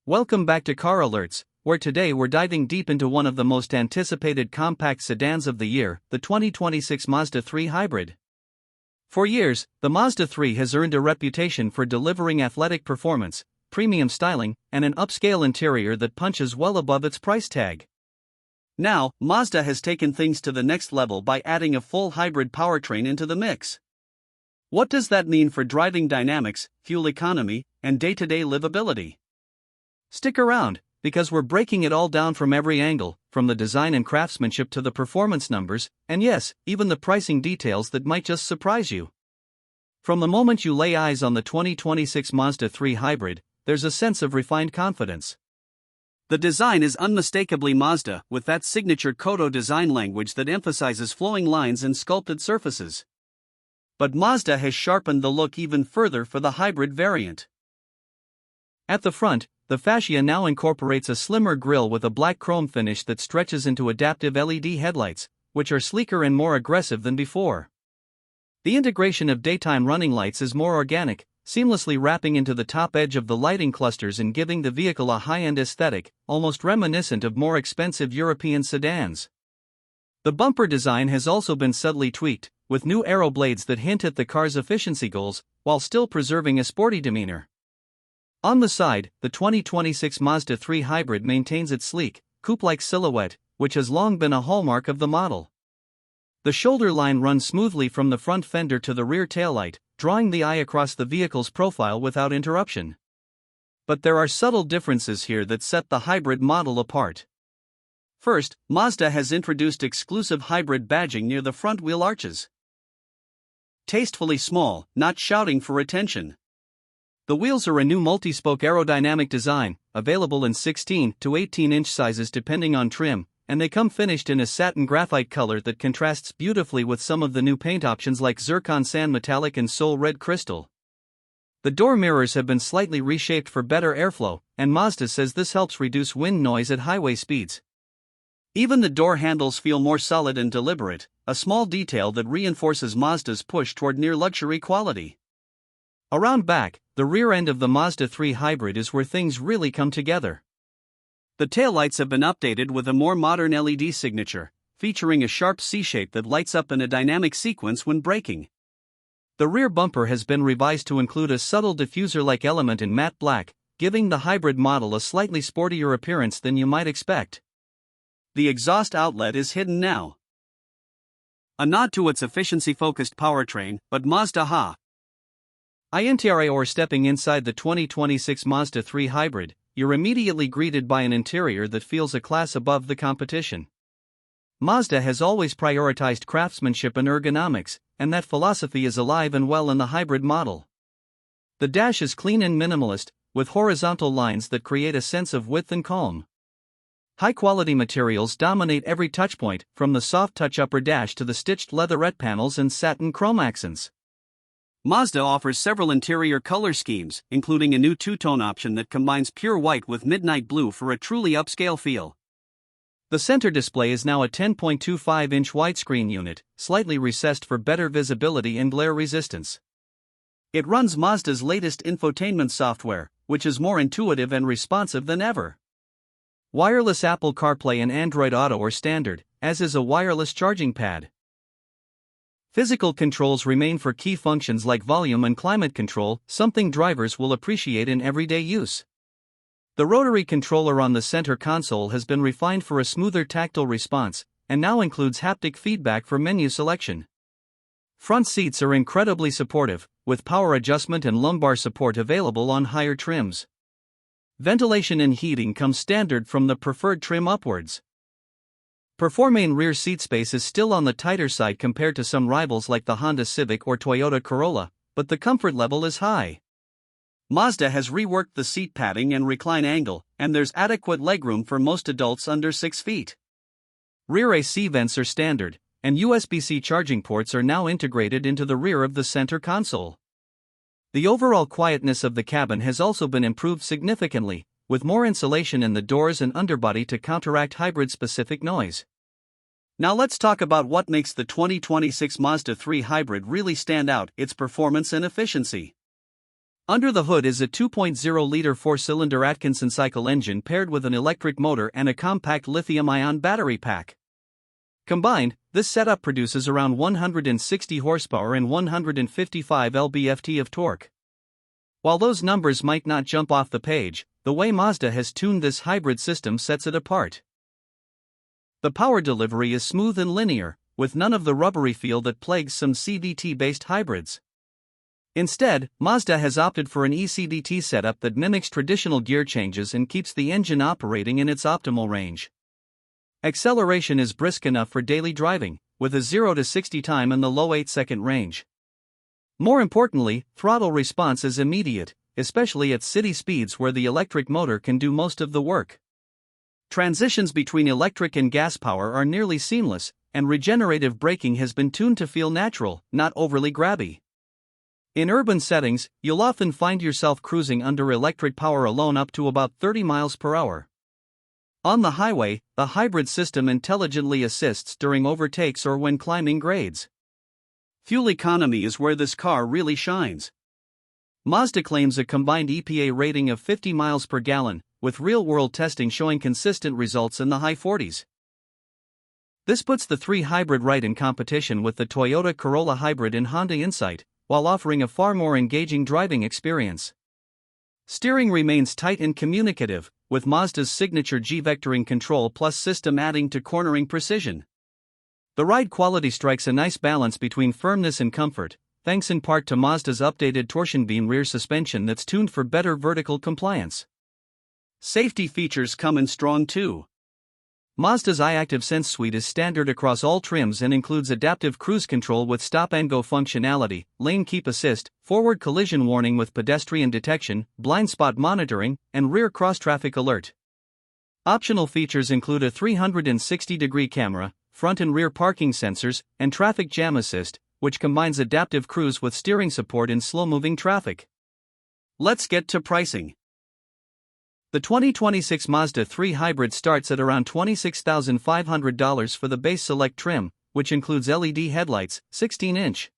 Welcome back to Car Alerts, where today we're diving deep into one of the most anticipated compact sedans of the year, the 2026 Mazda 3 Hybrid. For years, the Mazda 3 has earned a reputation for delivering athletic performance, premium styling, and an upscale interior that punches well above its price tag. Now, Mazda has taken things to the next level by adding a full hybrid powertrain into the mix. What does that mean for driving dynamics, fuel economy, and day-to-day livability? Stick around, because we're breaking it all down from every angle, from the design and craftsmanship to the performance numbers, and yes, even the pricing details that might just surprise you. From the moment you lay eyes on the 2026 Mazda 3 Hybrid, there's a sense of refined confidence. The design is unmistakably Mazda, with that signature Kodo design language that emphasizes flowing lines and sculpted surfaces. But Mazda has sharpened the look even further for the hybrid variant. At the front, the fascia now incorporates a slimmer grille with a black chrome finish that stretches into adaptive LED headlights, which are sleeker and more aggressive than before. The integration of daytime running lights is more organic, seamlessly wrapping into the top edge of the lighting clusters and giving the vehicle a high-end aesthetic, almost reminiscent of more expensive European sedans. The bumper design has also been subtly tweaked, with new aero blades that hint at the car's efficiency goals, while still preserving a sporty demeanor. On the side, the 2026 Mazda 3 Hybrid maintains its sleek, coupe-like silhouette, which has long been a hallmark of the model. The shoulder line runs smoothly from the front fender to the rear taillight, drawing the eye across the vehicle's profile without interruption. But there are subtle differences here that set the hybrid model apart. First, Mazda has introduced exclusive hybrid badging near the front wheel arches. Tastefully small, not shouting for attention. The wheels are a new multi-spoke aerodynamic design, available in 16 to 18-inch sizes depending on trim, and they come finished in a satin graphite color that contrasts beautifully with some of the new paint options like zircon sand metallic and soul red crystal. The door mirrors have been slightly reshaped for better airflow, and Mazda says this helps reduce wind noise at highway speeds. Even the door handles feel more solid and deliberate, a small detail that reinforces Mazda's push toward near-luxury quality. Around back, the rear end of the Mazda 3 Hybrid is where things really come together. The taillights have been updated with a more modern LED signature, featuring a sharp C-shape that lights up in a dynamic sequence when braking. The rear bumper has been revised to include a subtle diffuser-like element in matte black, giving the hybrid model a slightly sportier appearance than you might expect. The exhaust outlet is hidden now. A nod to its efficiency-focused powertrain, but Mazda ha! Or stepping inside the 2026 Mazda 3 Hybrid, you're immediately greeted by an interior that feels a class above the competition. Mazda has always prioritized craftsmanship and ergonomics, and that philosophy is alive and well in the hybrid model. The dash is clean and minimalist, with horizontal lines that create a sense of width and calm. High-quality materials dominate every touchpoint, from the soft-touch upper dash to the stitched leatherette panels and satin chrome accents. Mazda offers several interior color schemes, including a new two-tone option that combines pure white with midnight blue for a truly upscale feel. The center display is now a 10.25-inch widescreen unit, slightly recessed for better visibility and glare resistance. It runs Mazda's latest infotainment software, which is more intuitive and responsive than ever. Wireless Apple CarPlay and Android Auto are standard, as is a wireless charging pad. Physical controls remain for key functions like volume and climate control, something drivers will appreciate in everyday use. The rotary controller on the center console has been refined for a smoother tactile response, and now includes haptic feedback for menu selection. Front seats are incredibly supportive, with power adjustment and lumbar support available on higher trims. Ventilation and heating come standard from the preferred trim upwards. Main rear seat space is still on the tighter side compared to some rivals like the Honda Civic or Toyota Corolla, but the comfort level is high. Mazda has reworked the seat padding and recline angle, and there's adequate legroom for most adults under 6 feet. Rear AC vents are standard, and USB-C charging ports are now integrated into the rear of the center console. The overall quietness of the cabin has also been improved significantly, with more insulation in the doors and underbody to counteract hybrid-specific noise. Now let's talk about what makes the 2026 Mazda 3 Hybrid really stand out: its performance and efficiency. Under the hood is a 2.0-liter four-cylinder Atkinson cycle engine paired with an electric motor and a compact lithium-ion battery pack. Combined, this setup produces around 160 horsepower and 155 lb-ft of torque. While those numbers might not jump off the page, the way Mazda has tuned this hybrid system sets it apart. The power delivery is smooth and linear, with none of the rubbery feel that plagues some CVT-based hybrids. Instead, Mazda has opted for an ECDT setup that mimics traditional gear changes and keeps the engine operating in its optimal range. Acceleration is brisk enough for daily driving, with a 0 to 60 time in the low 8-second range. More importantly, throttle response is immediate, especially at city speeds where the electric motor can do most of the work. Transitions between electric and gas power are nearly seamless, and regenerative braking has been tuned to feel natural, not overly grabby. In urban settings, you'll often find yourself cruising under electric power alone up to about 30 miles per hour. On the highway, the hybrid system intelligently assists during overtakes or when climbing grades. Fuel economy is where this car really shines. Mazda claims a combined EPA rating of 50 miles per gallon, with real-world testing showing consistent results in the high 40s. This puts the 3 Hybrid right in competition with the Toyota Corolla Hybrid and Honda Insight, while offering a far more engaging driving experience. Steering remains tight and communicative, with Mazda's signature G-vectoring control plus system adding to cornering precision. The ride quality strikes a nice balance between firmness and comfort, thanks in part to Mazda's updated torsion beam rear suspension that's tuned for better vertical compliance. Safety features come in strong too. Mazda's iActive Sense suite is standard across all trims and includes adaptive cruise control with stop-and-go functionality, lane keep assist, forward collision warning with pedestrian detection, blind spot monitoring, and rear cross-traffic alert. Optional features include a 360-degree camera, front and rear parking sensors, and traffic jam assist, which combines adaptive cruise with steering support in slow-moving traffic. Let's get to pricing. The 2026 Mazda 3 Hybrid starts at around $26,500 for the base Select trim, which includes LED headlights, 16-inch